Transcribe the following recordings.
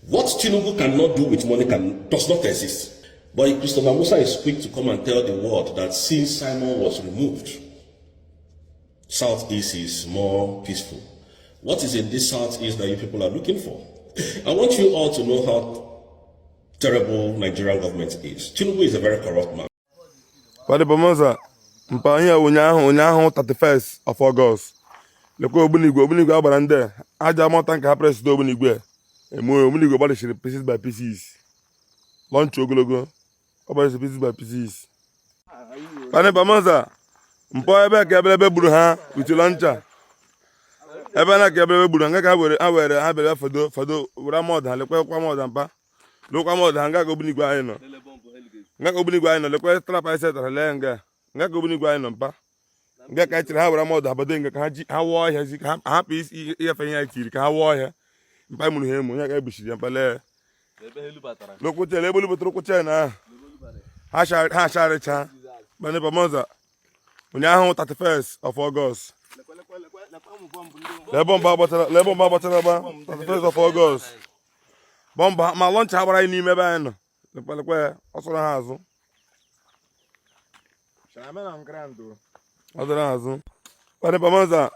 What Tinubu cannot do with money does not exist. But Christopher Musa is quick to come and tell the world that since Simon was removed, Southeast is more peaceful. What is in this Southeast that you people are looking for? I want you all to know how terrible Nigerian government is. Tinubu is a very corrupt man. Padre Bomoza, mpanya unyahu 31st of August. Lekwa Obunigwe agbara ndị aja mọta nke ha president Obunigwe. Obunigwe gbalịsiri pieces by pieces. Launch ogologo. Gbalịsiri pieces by pieces. Padre Bomoza, mpo ebe ka ebe buru ha with launcher. Ebe na ka ebe buru nga ka ha bere fado wura mod ha lekwa kwa mod mpa. Lokwa mod ha nga ka Obunigwe anyị nọ. Nga ka Obunigwe anyị nọ lekwa trap anyị setara le nga ka Obunigwe anyị nọ mpa. Nga ka chiri ha wura mod abado nga ka ha wo ahia zi ka ha pe ihe fe ya chiri ka ha wo ahia mpa munu he mu nga ka ebishiri mpa le lokuche le bolu botro kuche na ha sharicha bane Bomoza unyahu 31st of August le bomba botara ba 31st of August bomba ma launch ha bara n'ime ebe anyị nọ lekwa osoro ha azụ shamena ngrando odara azụ bane Bomoza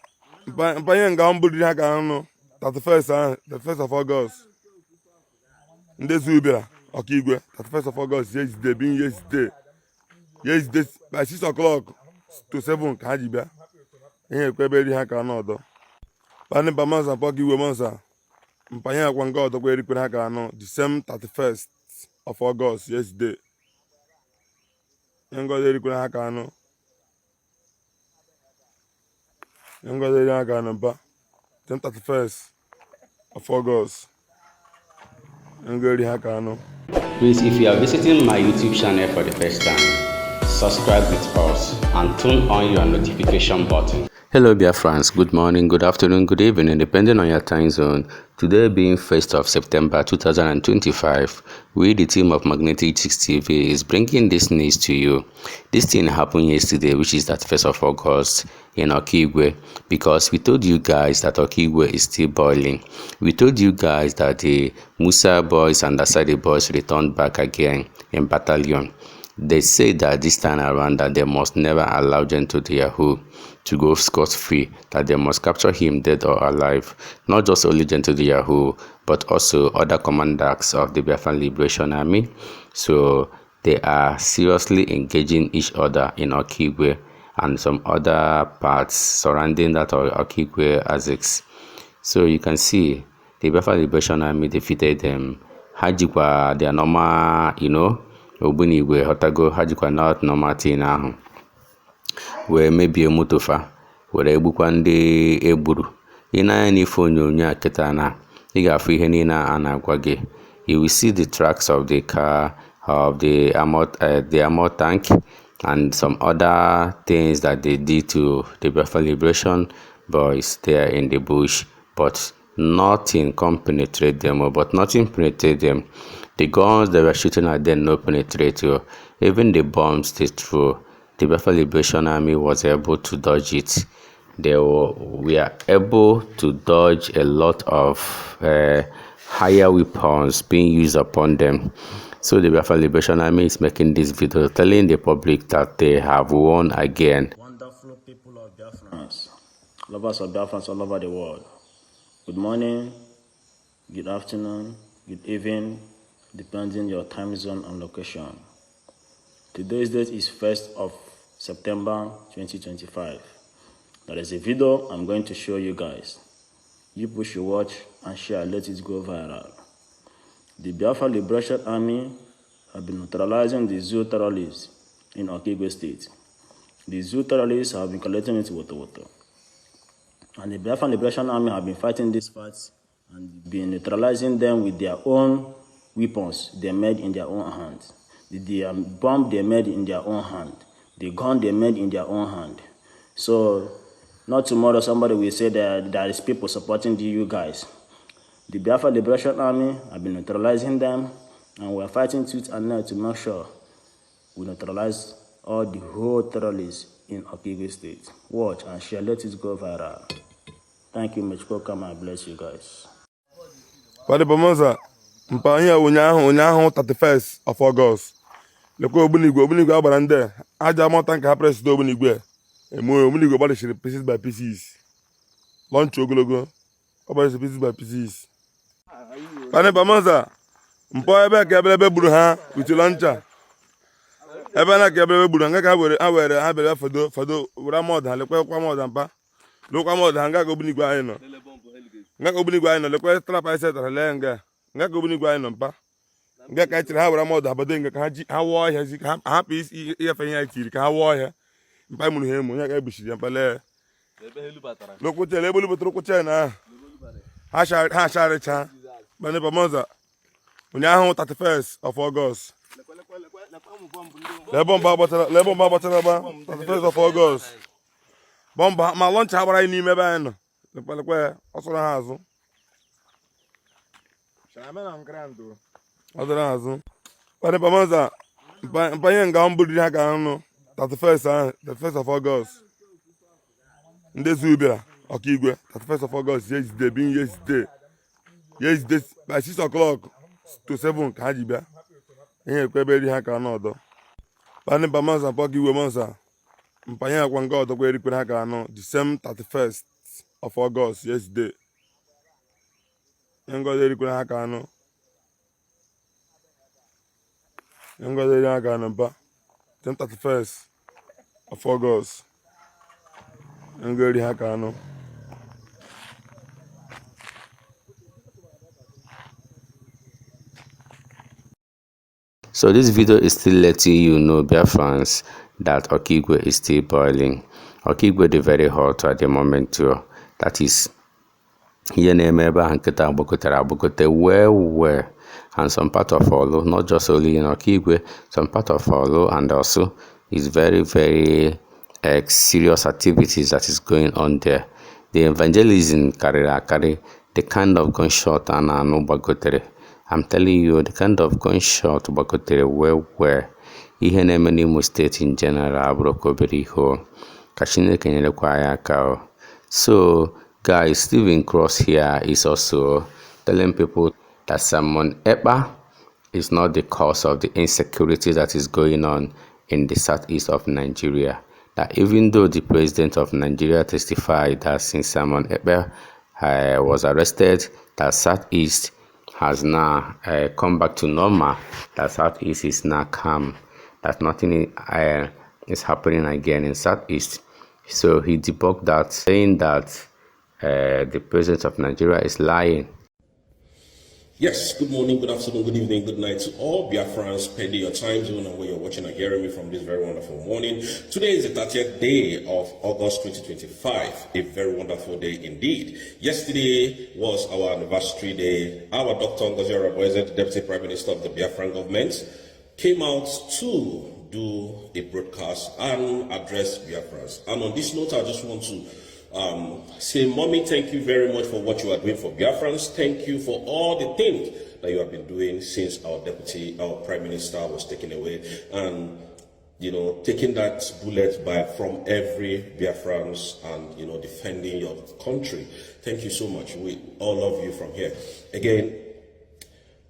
mpanye nga mburi ha ga anụ 31st of August ndị zubira Okigwe 31st of August yesterday by 6 o'clock to 7 ka ha ji bịa ihe ekwebe ha ka anụ ọdọ bane Bomoza Okigwe Moza mpanye akwa nga ọdọ kwa erikwere ha ka anụ the same 31st of August yesterday nga ọdọ erikwere ha ka anụ mpa 31st of August. Please, if you are visiting my YouTube channel for the first time, subscribe with us and turn on your notification button. Hello Biafrans, good morning, good afternoon, good evening, depending on your time zone. Today being 1st of September 2025, we, the team of Magnetic 6 TV, is bringing this news to you. This thing happened yesterday, which is that 1st of August in Okigwe, because we told you guys that Okigwe is still boiling. We told you guys that the Musa boys and Asari boys returned back again in battalion. They say that this time around that they must never allow Gento to Yahoo to go scot-free, that they must capture him dead or alive. Not just only Gento the Yahoo, but also other commanders of the Biafran Liberation Army. So they are seriously engaging each other in Okigwe and some other parts surrounding that Okigwe Azix. So you can see the Biafran Liberation Army defeated them. Hajikwa, their normal, Obunigwe Hotago Hajikwa not normal thing ahụ wee mebie motofa were egbukwa ndị egburu. Ị na-anya n'ife onyonyo a kịta na ị ga-afụ ihe niile a na-agwa gị. You will see the tracks of the car, of the armor tank, and some other things that they did to the Biafran Liberation boys there in the bush, but nothing can penetrate them. The guns they were shooting at them no penetrate you. Even the bombs they threw, the Biafran Liberation Army was able to dodge it. We are able to dodge a lot of higher weapons being used upon them. So the Biafran Liberation Army is making this video telling the public that they have won again. Wonderful people of Biafra, lovers of Biafra all over the world. Good morning, good afternoon, good evening, depending your time zone and location. Today's date is 1st of September 2025. There is a video I'm going to show you guys. You push your watch and share, let it go viral. The Biafra Liberation Army have been neutralizing the zoo terrorists in Okigwe State. The zoo terrorists have been collecting it water. And the Biafra Liberation Army have been fighting these fights and been neutralizing them with their own weapons they made in their own hands. The bomb they made in their own hand. The gun they made in their own hand. So, not tomorrow somebody will say that there is people supporting you guys. The Biafra Liberation Army have been neutralizing them, and we are fighting tooth and nail to make sure we neutralize all the whole terrorists in Okigwe State. Watch and share, let it go viral. Thank you, Mechko. Come and bless you guys. Padre Bomoza, mpa ihe ụnyaahụ 31st of August lekwa ogbunigwe agbara ndị aja mọta nke ha presịdo ogbunigwe eme ogbunigwe gbalịchiri pieces by pieces lọnch ogologo ọ gbalịchiri pieces by pieces pani pamanza mpọ ebe ka ebe gburu ha uche lọncha ebe na ka ebe gburu nga ka ha bere fodo were mọd ha lekwa mọd mpa lekwa mọd ha nga ka ogbunigwe anyị nọ lekwa trap anyị setara lee nga ka ogbunigwe anyị nọ mpa nga ka chiri ha were mọdụ abado nga ka ha wụọ ọhịa zi ka ha hapụ ịgafe ihe anyị tiri ka ha wụọ ọhịa mpa mụrụ ha emu onye ka egbusiri ya mpa lee lokwuche ebe olu butere kwuche na ha acharịcha bane pamoza ụnyaahụ 31st of August lee bọmba agbatara ba 31st of August bọmba ma lọncha ha gbara anyị n'ime ebe anyị nọ lekwe ọ sọrọ ha azụ ọ dịrị azụ bane pamoza mpanye nga mbụriri ha ka anụ 31st of August ndị zubia Okigwe 31st of August yesterday being yesterday by 6 o'clock to 7 ka ha ji bịa ihe ekwe ebe eri ha ka anụ ọdọ bane pamoza Okigwe monza mpanye akwa nga ọdọ kwa erikwere ha ka anụ the same 31st of August yesterday ihe ngozi erikwere ha ka anụ Ngozi ha ka anụ mpa 31st of August Ngozi ha ka anụ. So this video is still letting you know, Biafrans, that Okigwe is still boiling. Okigwe is very hot at the moment too. That is here Nemeba and Keta Bokote well. And some part of Olo, not just only in Okigwe, some part of Olo, and also is very, very serious activities that is going on there. The evangelism carry the kind of gunshot and no bagotere. I'm telling you, the kind of gunshot bagotere where ihe na-eme n'Imo State in general abrokobere ihe ka Chineke nyerekwa ya aka. So guys, Stephen Cross here is also telling people that Simon Ekpa is not the cause of the insecurity that is going on in the southeast of Nigeria. That even though the president of Nigeria testified that since Simon Ekpa was arrested, that southeast has now come back to normal, that southeast is now calm, that nothing is happening again in southeast. So he debunked that, saying that the president of Nigeria is lying. Yes, good morning, good afternoon, good evening, good night to all Biafrans, pending your time zone and where you're watching and hearing me from this very wonderful morning. Today is the 30th day of August 2025, a very wonderful day indeed. Yesterday was our anniversary day. Our Dr. Ngozi Oronigwe, the Deputy Prime Minister of the Biafran government, came out to do a broadcast and address Biafrans. And on this note, I just want to say, Mommy, thank you very much for what you are doing for Biafrans. Thank you for all the things that you have been doing since our Prime Minister was taken away, and taking that bullet from every Biafrans and defending your country. Thank you so much. We all love you from here. Again,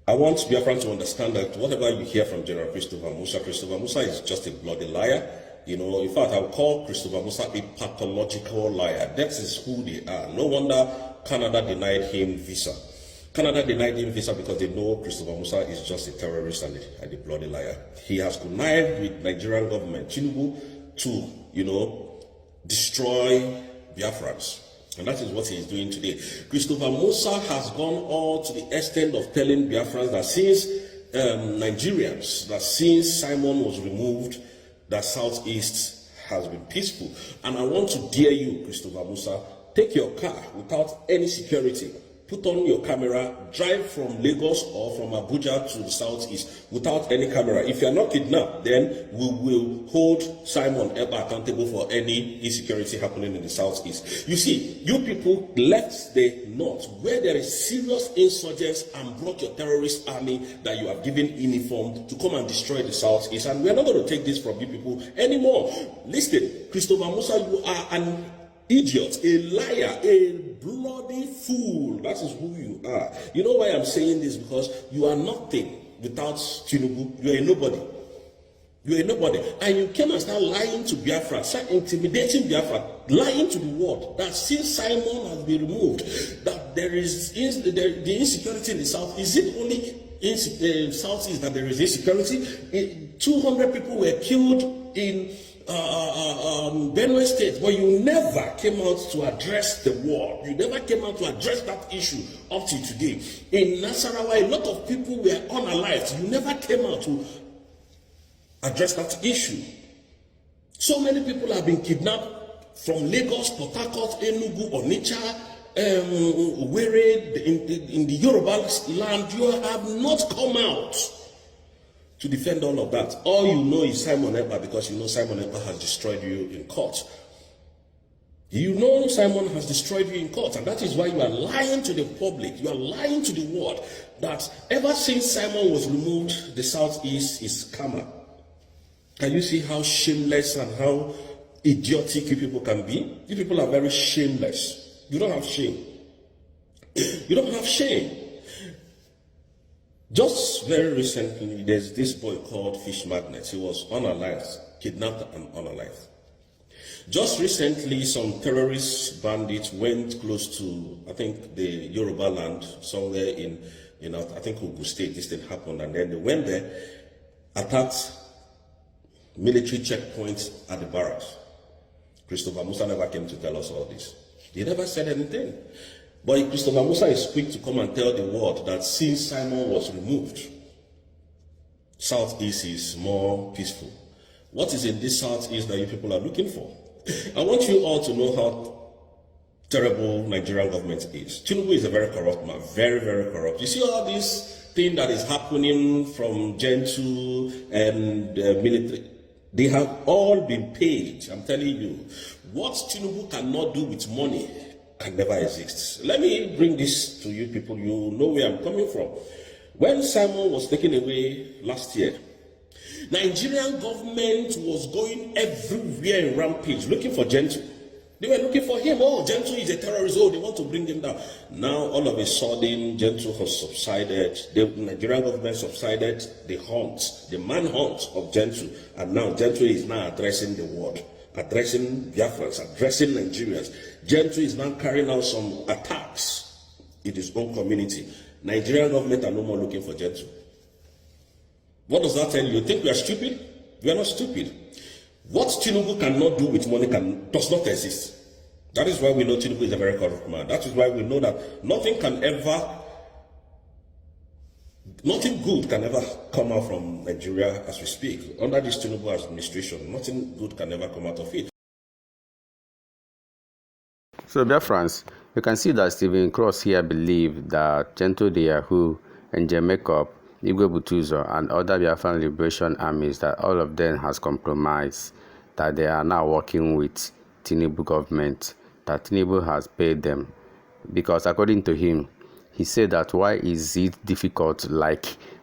I want Biafrans to understand that whatever you hear from General Christopher Musa is just a bloody liar. In fact, I would call Christopher Musa a pathological liar. That is who they are. No wonder Canada denied him visa. Canada denied him visa because they know Christopher Musa is just a terrorist and a bloody liar. He has connived with Nigerian government, Tinubu, to, destroy Biafrans. And that is what he is doing today. Christopher Musa has gone all to the extent of telling Biafrans that since Nigerians, that since Simon was removed, that Southeast has been peaceful. And I want to dare you, Christopher Musa, take your car without any security, put on your camera, drive from Lagos or from Abuja to the Southeast without any camera. If you are not kidnapped, then we will hold Simon Ekpa accountable for any insecurity happening in the Southeast. You see, you people left the North, where there is serious insurgents, and brought your terrorist army that you have given uniform to come and destroy the Southeast. And we are not going to take this from you people anymore. Listen, Christopher Musa, you are an idiot, a liar, a bloody fool. That is who you are. You know why I'm saying this? Because you are nothing without Tinubu. You are a nobody. You are a nobody. And you came and start lying to Biafra, start intimidating Biafra, lying to the world that since Simon has been removed, that there is the insecurity in the south. Is it only in the southeast that there is insecurity? 200 people were killed in Benue State, but you never came out to address the war. You never came out to address that issue up to today. In Nasarawa, a lot of people were unalived. You never came out to address that issue. So many people have been kidnapped from Lagos, Port Harcourt, Enugu, Onitsha, Owerri, in the Yoruba land. You have not come out to defend all of that. All you know is Simon Ekpa, because you know Simon Ekpa has destroyed you in court. You know Simon has destroyed you in court, and that is why you are lying to the public. You are lying to the world that ever since Simon was removed, the southeast is calmer. Can you see how shameless and how idiotic you people can be? You people are very shameless. You don't have shame. You don't have shame. Just very recently, there's this boy called Fish Magnet. He was unalived, kidnapped and unalived. Just recently, some terrorist bandits went close to, I think, the Yoruba land, somewhere in I think, Ogun State. This thing happened, and then they went there, attacked military checkpoints at the barracks. Christopher Musa never came to tell us all this. He never said anything. But Christopher Musa is quick to come and tell the world that since Simon was removed, Southeast is more peaceful. What is in this Southeast that you people are looking for? I want you all to know how terrible Nigerian government is. Tinubu is a very corrupt man, very, very corrupt. You see all this thing that is happening from Gen 2 and military, they have all been paid. I'm telling you, what Tinubu cannot do with money can never exist. Let me bring this to you people. You know where I'm coming from. When Simon was taken away last year, Nigerian government was going everywhere in rampage looking for Gentile. They were looking for him. Oh, Gentile is a terrorist. Oh, they want to bring him down. Now, all of a sudden, Gentile has subsided. The Nigerian government subsided the hunt, the manhunt of Gentile. And now Gentile is now addressing the world, addressing Biafrans, addressing Nigerians. Gentile is now carrying out some attacks in his own community. Nigerian government are no more looking for Gentile. What does that tell you? You think we are stupid? We are not stupid. What Tinubu cannot do with money does not exist. That is why we know Tinubu is a very corrupt man. That is why we know that nothing good can ever come out from Nigeria as we speak. Under this Tinubu administration, nothing good can ever come out of it. So, Biafrans, you can see that Stephen Cross here believed that Gento de Yahoo and Jamakop, Igwe Butuzo, and other Biafran liberation armies, that all of them has compromised, that they are now working with Tinubu government, that Tinubu has paid them. Because according to him, he said that why is it difficult,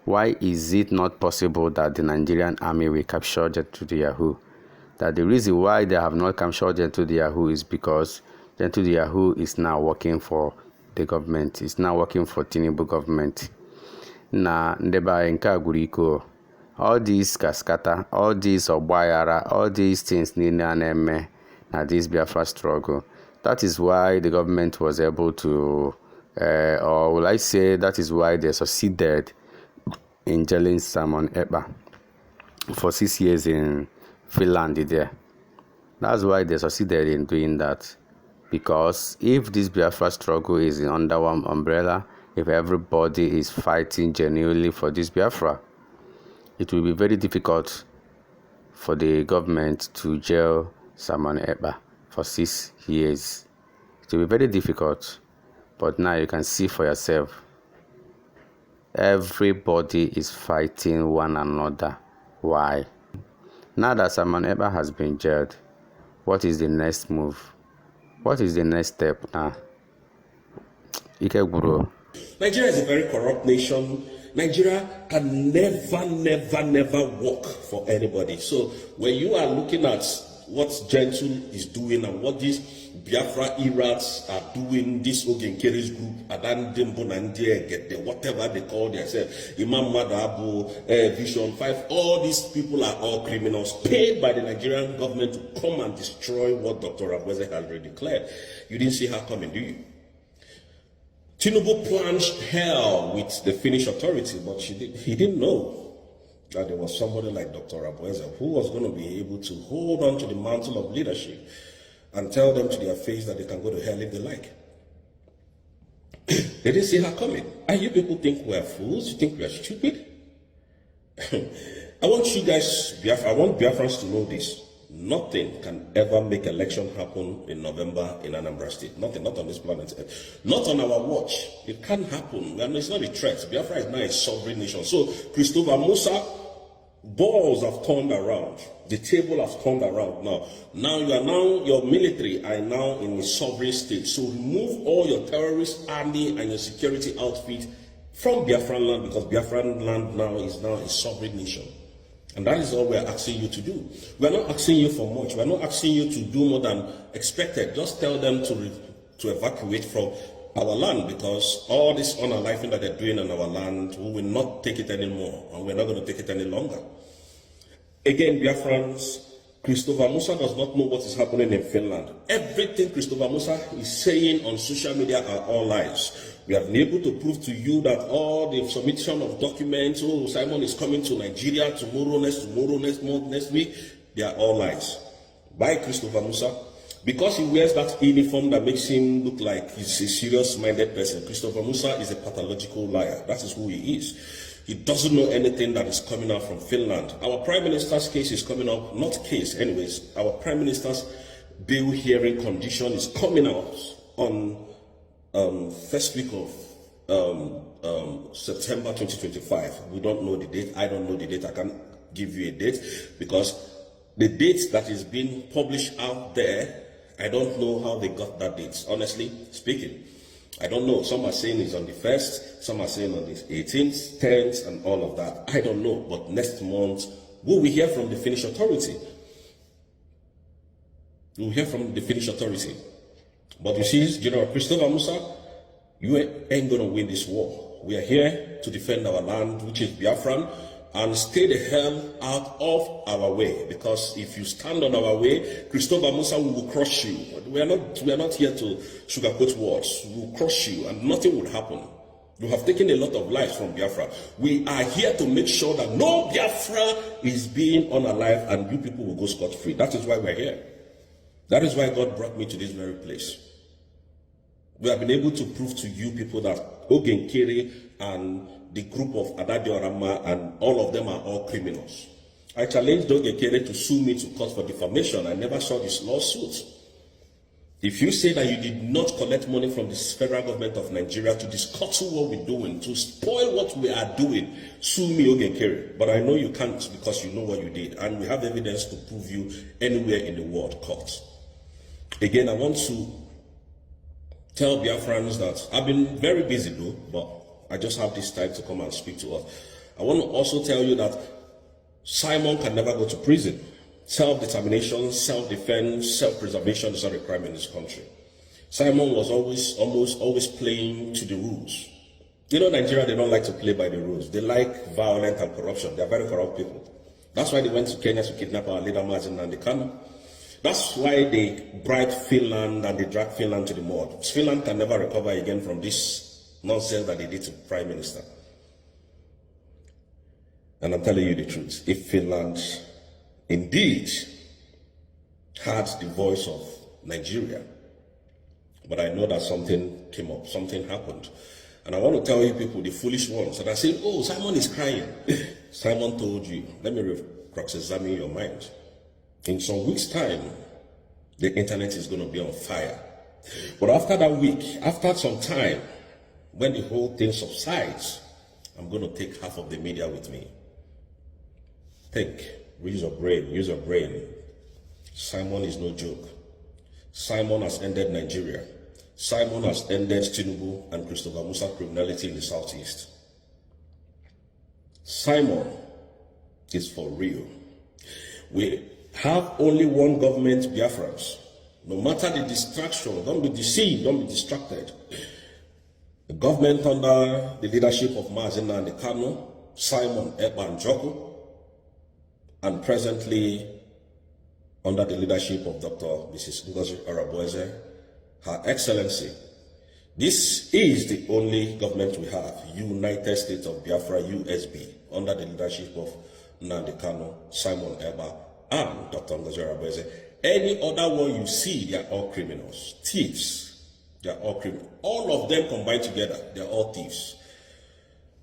why is it not possible that the Nigerian army will capture Gento de Yahoo? That the reason why they have not captured Gento de Yahoo is because Gento de Yahoo is now working for the government, is now working for Tinubu government. Na ndeba enka guriko, all these kaskata, all these obayara, all these things nina neme na this Biafra struggle. That is why the government was able to, or will I say, that is why they succeeded in jailing Simon Ekpa for 6 years in Finland there. That's why they succeeded in doing that. Because if this Biafra struggle is under one umbrella, if everybody is fighting genuinely for this Biafra, it will be very difficult for the government to jail Simon Ekpa for 6 years. It will be very difficult. But now you can see for yourself, everybody is fighting one another. Why? Now that Simon Ekpa has been jailed, what is the next move? What is the next step now? Okigwe. Nigeria is a very corrupt nation. Nigeria can never work for anybody. So when you are looking at what Gentle is doing and what these Biafra Irats are doing, this Ogenkere's group, Adan Dembo Nandia, get the whatever they call themselves, Imam Madabu, Vision 5, all these people are all criminals paid by the Nigerian government to come and destroy what Dr. Abweze has already declared. You didn't see her coming, do you? Tinubu plunged hell with the Finnish authority, but he didn't know that there was somebody like Dr. Abweze who was going to be able to hold on to the mantle of leadership and tell them to their face that they can go to hell if they like. They didn't see her coming. And you people think we're fools? You think we're stupid? I want you guys, I want Biafrans to know this. Nothing can ever make election happen in November in Anambra State. Nothing, not on this planet Earth. Not on our watch. It can't happen. I mean, it's not a threat. Biafra is now a sovereign nation. So, Christopher Musa, balls have turned around. The table has turned around now. Your military are now in a sovereign state. So remove all your terrorist army and your security outfit from Biafran land, because Biafran land now is a sovereign nation. And that is all we are asking you to do. We are not asking you for much. We are not asking you to do more than expected. Just tell them to evacuate from our land, because all this unaliving that they're doing on our land, we will not take it anymore, and we're not going to take it any longer. Again, Biafrans, Christopher Musa does not know what is happening in Finland. Everything Christopher Musa is saying on social media are all lies. We have been able to prove to you that all the submission of documents, oh, Simon is coming to Nigeria tomorrow, next month, next week, they are all lies. By Christopher Musa, because he wears that uniform that makes him look like he's a serious-minded person. Christopher Musa is a pathological liar. That is who he is. He doesn't know anything that is coming out from Finland. Our Prime Minister's case is coming out, not case anyways, our Prime Minister's bail hearing condition is coming out on first week of September 2025. We don't know the date. I don't know the date. I can't give you a date, because the date that is being published out there, I don't know how they got that date, honestly speaking. I don't know. Some are saying it's on the 1st, some are saying on the 18th, 10th, and all of that. I don't know. But next month, we will hear from the Finnish authority. We will hear from the Finnish authority. But you see, General Christopher Musa, you ain't going to win this war. We are here to defend our land, which is Biafran, and stay the hell out of our way. Because if you stand on our way, Christopher Musa will crush you. We are not here to sugarcoat words. We will crush you, and nothing will happen. You have taken a lot of lives from Biafra. We are here to make sure that no Biafra is being unalive, and you people will go scot-free. That is why we're here. That is why God brought me to this very place. We have been able to prove to you people that Ogenkere and the group of Adadiorama and all of them are all criminals. I challenged Ogenkere to sue me to court for defamation. I never saw this lawsuit. If you say that you did not collect money from the federal government of Nigeria to discuttle what we're doing, to spoil what we are doing, sue me, Ogenkere. But I know you can't, because you know what you did. And we have evidence to prove you anywhere in the world court. Again, I want to tell Biafrans that I've been very busy though, but I just have this time to come and speak to us. I want to also tell you that Simon can never go to prison. Self-determination, self-defense, self-preservation is not a crime in this country. Simon was always playing to the rules. You know, Nigeria, they don't like to play by the rules. They like violence and corruption. They are very corrupt people. That's why they went to Kenya to kidnap our leader, Martin Nandekano. That's why they bribed Finland and they dragged Finland to the mud. Finland can never recover again from this nonsense that they did to Prime Minister. And I'm telling you the truth. If Finland indeed had the voice of Nigeria, but I know that something came up, something happened. And I want to tell you people, the foolish ones, that are saying, oh, Simon is crying. Simon told you, let me cross-examine your mind. In some weeks' time, the internet is going to be on fire. But after that week, after some time, when the whole thing subsides, I'm going to take half of the media with me. Think, use your brain. Simon is no joke. Simon has ended Nigeria. Simon has ended Tinubu and Christopher Musa criminality in the southeast. Simon is for real. have only one government, Biafrans. No matter the distraction, don't be deceived, don't be distracted. The government under the leadership of Mazen Kano, Simon Ebanjoko, and presently under the leadership of Dr. Mrs. Ngozi Araboeze, Her Excellency. This is the only government we have, United States of Biafra, USB, under the leadership of Nnamdi Kanu, Simon Eba, and Dr. Ngozi Araboeze. Any other one you see, they are all criminals, thieves. They are all criminals. All of them combined together, they are all thieves.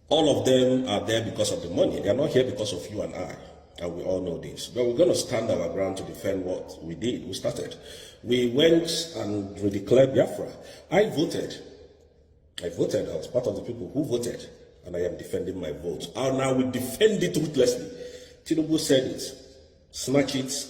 All of them are there because of the money. They are not here because of you and I. And we all know this. But we're going to stand our ground to defend what we did. We started. We went and we declared Biafra. I voted. I was part of the people who voted. And I am defending my vote. And I will defend it ruthlessly. Tinubu said it. Snatch it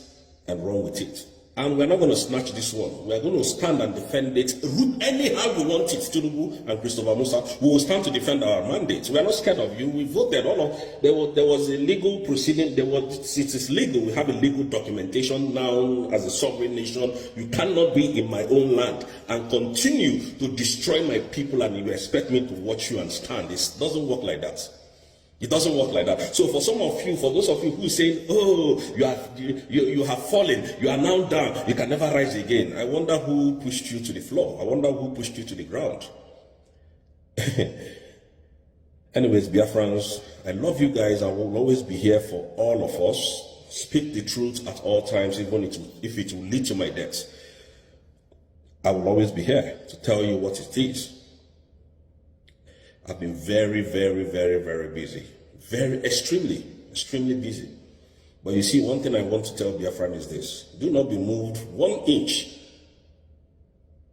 and run with it. And we're not going to snatch this one. We're going to stand and defend it anyhow we want it. Tinubu and Christopher Musa, we will stand to defend our mandate. We are not scared of you. We voted. There was a legal proceeding. It is legal. We have a legal documentation now as a sovereign nation. You cannot be in my own land and continue to destroy my people, and you expect me to watch you and stand. It doesn't work like that. It doesn't work like that. So for those of you who say, oh, you have fallen, you are now down, you can never rise again. I wonder who pushed you to the floor. I wonder who pushed you to the ground. Anyways, Biafrans, I love you guys. I will always be here for all of us. Speak the truth at all times, even if it will lead to my death. I will always be here to tell you what it is. I've been very, very, very, very busy. Extremely busy. But you see, one thing I want to tell Biafran is this. Do not be moved 1 inch.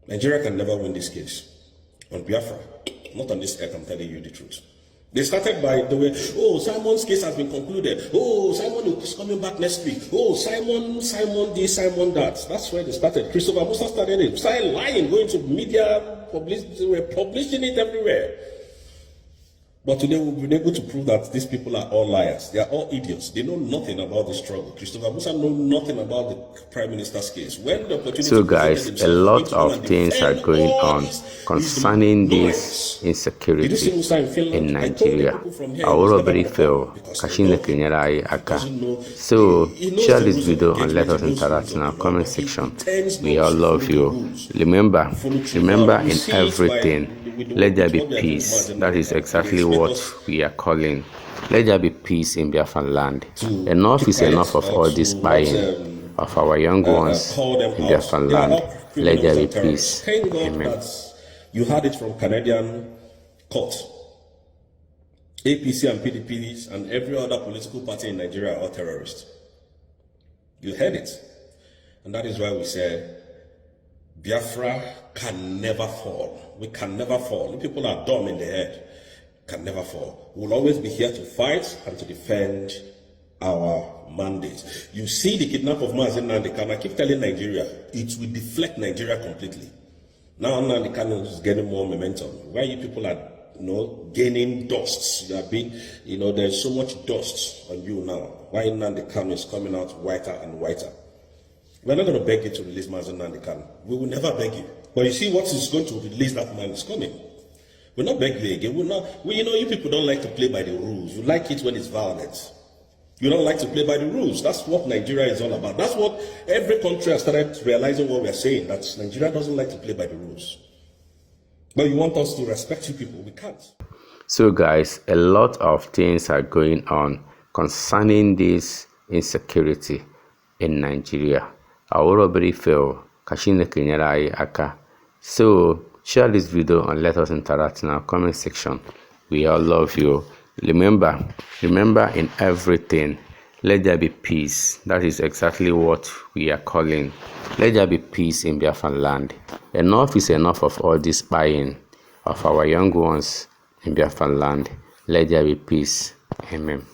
Nigeria can never win this case. On Biafra. Not on this earth, I'm telling you the truth. They started by the way, oh, Simon's case has been concluded. Oh, Simon is coming back next week. Oh, Simon this, Simon that. That's where they started. Christopher Musa started it. Started lying, going to media, they were publishing it everywhere. But today we've been able to prove that these people are all liars. They are all idiots. They know nothing about the struggle. Christopher Musa knows nothing about the Prime Minister's case. When the opportunity so guys, a lot of things are going on concerning this insecurity in Nigeria. Our already feel Kashina Kenyara Aka. So share this video and let us interact in our comment section. We all love you. Remember in everything, let there be peace. That is exactly what we are calling. Let there be peace in Biafran land. Enough is enough of all this buying of our young ones in Biafran land. Let there be peace. Amen. You heard it from Canadian court. APC and PDPs and every other political party in Nigeria are all terrorists. You heard it. And that is why we say Biafra can never fall. We can never fall. The people are dumb in the head. Can never fall. We'll always be here to fight and to defend our mandate. You see the kidnap of Mazen Nnamdi, I keep telling Nigeria, it will deflect Nigeria completely. Now Nnamdi is getting more momentum. Why you people are gaining dust? You are being, there's so much dust on you now. Why Nnamdi is coming out whiter and whiter? We're not going to beg you to release Mazen Nnamdi. We will never beg you. But you see what is going to release that man is coming. We'll not beg you again. You people don't like to play by the rules. You like it when it's violent. You don't like to play by the rules. That's what Nigeria is all about. That's what every country has started realizing what we're saying. That Nigeria doesn't like to play by the rules. But you want us to respect you people. We can't. So guys, a lot of things are going on concerning this insecurity in Nigeria. Our already feel Kashina Kenyara Aka. So share this video and let us interact in our comment section. We all love you. Remember in everything, let there be peace. That is exactly what we are calling. Let there be peace in Biafran land. Enough is enough of all this buying of our young ones in Biafran land. Let there be peace. Amen.